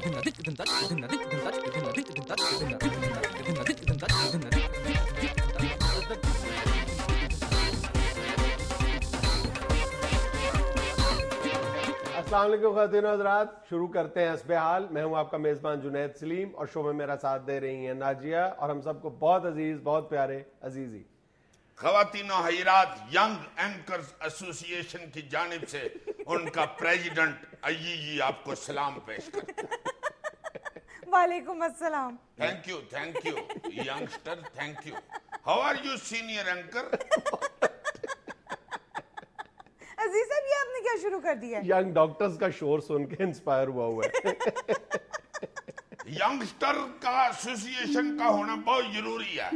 السلام علیکم خواتین و حضرات، شروع کرتے ہیں حسب حال. میں ہوں آپ کا میزبان جنید سلیم اور شو میں میرا ساتھ دے رہی ہیں ناجیہ اور ہم سب کو بہت عزیز، بہت پیارے عزیزی. خواتین و حضرات، ینگ اینکرز ایسوسی ایشن کی جانب سے ان کا پریزیڈنٹ جی آپ کو سلام پیش کرتے ہیں. وعلیکم السلام. Thank you youngster, thank you. How are you senior anchor? Aziz sahab, یہ آپ نے کیا شروع کر دیا ہے؟ ینگ ڈاکٹرز کا شور سن کے انسپائر ہوا ہے. ینگسٹر کا ایسوسی ایشن کا ہونا بہت ضروری ہے،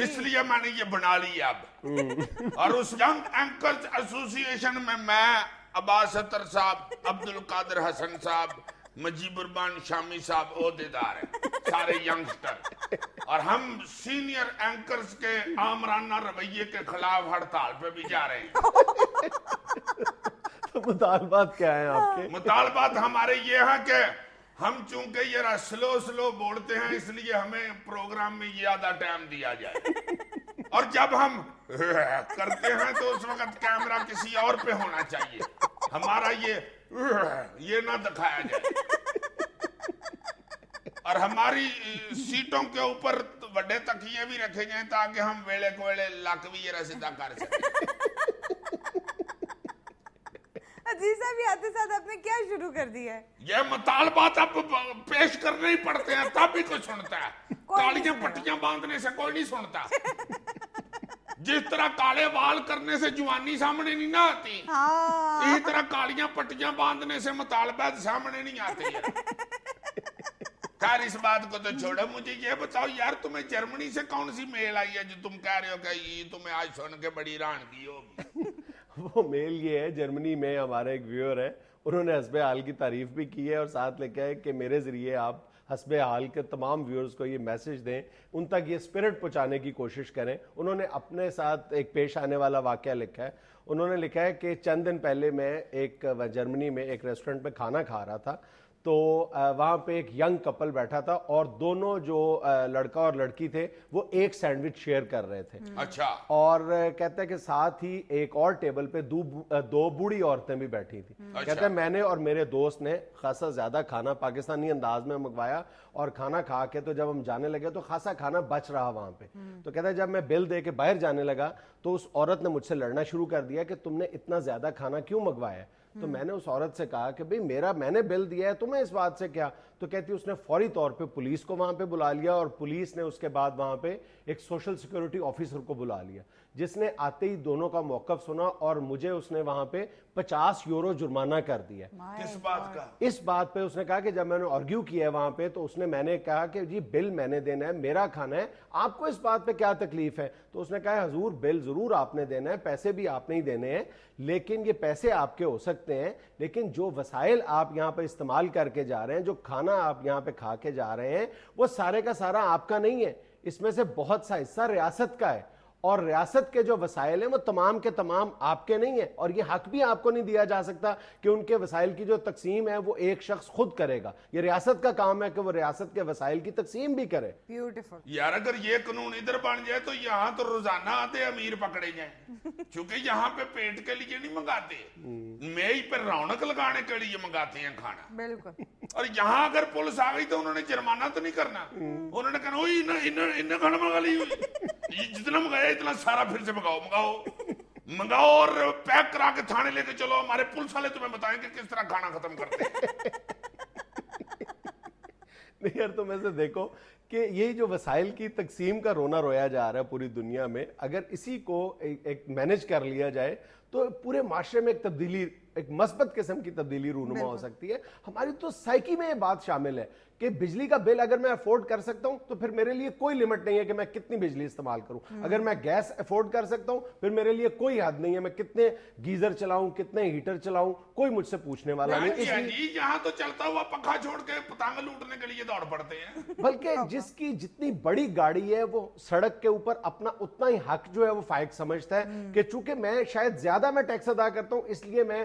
اس لیے میں نے یہ بنا لی اب. اور اس ینگ اینکرز ایسوسی ایشن میں عباس اطہر صاحب، عبد القادر حسن صاحب، مجیب الرحمان شامی صاحب عہدیدار ہیں، سارے ینگسٹر. اور ہم سینئر اینکرز کے آمرانہ رویے کے خلاف ہڑتال پہ بھی جا رہے ہیں. تو مطالبات کیا ہیں آپ کے؟ مطالبات ہمارے یہ ہیں کہ ہم چونکہ یہ سلو بولتے ہیں، اس لیے ہمیں پروگرام میں زیادہ ٹائم دیا جائے، اور جب ہم کرتے ہیں تو اس وقت کیمرہ کسی اور پہ ہونا چاہیے، ہمارا یہ نہ دکھایا جائے. اور ہماری سیٹوں کے اوپر بڑے تکیے بھی رکھے جائیں تاکہ ہم ویلے کو ویلے لک بھی یہ رسیدہ کر سکیں. عزیز صاحب، یہ آتے ساتھ آپ نے کیا شروع کر دیا ہے؟ یہ مطالبات اب پیش کرنے ہی پڑتے ہیں تب بھی کوئی سنتا ہے. کالیاں پٹیاں باندھنے سے کوئی نہیں سنتا. جس طرح کالے وال کرنے سے جوانی سامنے نہیں نہ آتی، اسی طرح کالیاں پٹیاں باندھنے سے مطالبات سامنے نہیں آتے. خیر اس بات کو تو چھوڑو، مجھے یہ بتاؤ یار، تمہیں جرمنی سے کون سی میل آئی ہے جو تم کہہ رہے ہو کہ یہ تمہیں آج سن کے بڑی رانگی ہوگی؟ وہ میل یہ ہے، جرمنی میں ہمارے ایک ویور ہے، انہوں نے حسب حال کی تعریف بھی کی ہے اور ساتھ لکھا ہے کہ میرے ذریعے آپ حسب حال کے تمام ویورز کو یہ میسج دیں، ان تک یہ سپرٹ پہنچانے کی کوشش کریں. انہوں نے اپنے ساتھ ایک پیش آنے والا واقعہ لکھا ہے. انہوں نے لکھا ہے کہ چند دن پہلے میں ایک جرمنی میں ایک ریسٹورنٹ پہ کھانا کھا رہا تھا، تو وہاں پہ ایک ینگ کپل بیٹھا تھا اور دونوں جو لڑکا اور لڑکی تھے وہ ایک سینڈوچ شیئر کر رہے تھے. اچھا. اور کہتا ہے کہ ساتھ ہی ایک اور ٹیبل پہ دو بوڑھی عورتیں بھی بیٹھی تھیں. کہتا ہے میں نے اور میرے دوست نے خاصا زیادہ کھانا پاکستانی انداز میں منگوایا اور کھانا کھا کے تو جب ہم جانے لگے تو خاصا کھانا بچ رہا وہاں پہ. تو کہتا ہے جب میں بل دے کے باہر جانے لگا تو اس عورت نے مجھ سے لڑنا شروع کر دیا کہ تم نے اتنا زیادہ کھانا کیوں منگوایا. تو میں نے اس عورت سے کہا کہ بھئی میں نے بل دیا ہے، تمہیں اس بات سے کیا؟ تو کہتی اس نے فوری طور پہ پولیس کو وہاں پہ بلا لیا اور پولیس نے اس کے بعد وہاں پہ ایک سوشل سیکورٹی آفیسر کو بلا لیا، جس نے آتے ہی دونوں کا موقف سنا اور مجھے اس نے وہاں پہ 50 یورو جرمانہ کر دیا. کس بات کا؟ اس بات پہ اس نے کہا کہ جب میں نے آرگیو کیا ہے وہاں پہ تو میں نے کہا کہ جی بل میں نے دینا ہے، میرا کھانا ہے، آپ کو اس بات پہ کیا تکلیف ہے؟ تو اس نے کہا حضور بل ضرور آپ نے دینا ہے، پیسے بھی آپ نے ہی دینے ہیں، لیکن یہ پیسے آپ کے ہو سکتے ہیں لیکن جو وسائل آپ یہاں پہ استعمال کر کے جا رہے ہیں، جو کھانا آپ یہاں پہ کھا کے جا رہے ہیں، وہ سارے کا سارا آپ کا نہیں ہے. اس میں سے بہت سا حصہ ریاست کا ہے اور ریاست کے جو وسائل ہیں وہ تمام کے تمام آپ کے نہیں ہیں، اور یہ حق بھی آپ کو نہیں دیا جا سکتا کہ ان کے وسائل کی جو تقسیم ہے وہ ایک شخص خود کرے گا. یہ ریاست کا کام ہے کہ وہ ریاست کے وسائل کی تقسیم بھی کرے. بیوٹیفل. یار اگر یہ قانون ادھر بن جائے تو یہاں تو روزانہ آتے امیر پکڑے جائیں، چونکہ یہاں پہ پیٹ کے لیے نہیں منگاتے، میز پہ رونق لگانے کے لیے منگاتے ہیں کھانا. بالکل. اور یہاں اگر پولیس آ گئی تو انہوں نے جرمانہ تو نہیں کرنا، انہوں نے کہنا انہیں کھانا منگا لی، جتنا منگایا اتنا سارا پھر سے منگاؤ اور پیک کرا کے تھانے لے کے چلو، ہمارے پولیس والے تمہیں بتائیں کہ کس طرح کھانا ختم کرتے ہیں. نہیں یار، تم ایسے دیکھو کہ یہ جو وسائل کی تقسیم کا رونا رویا جا رہا ہے پوری دنیا میں، اگر اسی کو ایک مینج کر لیا جائے تو پورے معاشرے میں ایک تبدیلی، ایک مثبت قسم کی تبدیلی رونما ہو سکتی ہے. ہماری تو سائیکی میں یہ بات شامل ہے کہ بجلی کا بل اگر میں افورڈ کر سکتا ہوں تو پھر میرے لیے کوئی لمٹ نہیں ہے کہ میں کتنی بجلی استعمال کروں. اگر میں گیس افورڈ کر سکتا ہوں پھر میرے لیے کوئی حد نہیں ہے میں کتنے گیزر چلاؤں، کتنے ہیٹر چلاؤں، کوئی مجھ سے پوچھنے والا نہیں. یہاں تو چلتا ہوا پنکھا چھوڑ کے پتنگ لوٹنے کے لیے دوڑ پڑتے ہیں. بلکہ جس کی جتنی بڑی گاڑی ہے وہ سڑک کے اوپر اپنا اتنا ہی حق جو ہے وہ فائق سمجھتا ہے کہ چونکہ میں شاید زیادہ میں ٹیکس ادا کرتا ہوں اس لیے میں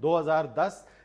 2010,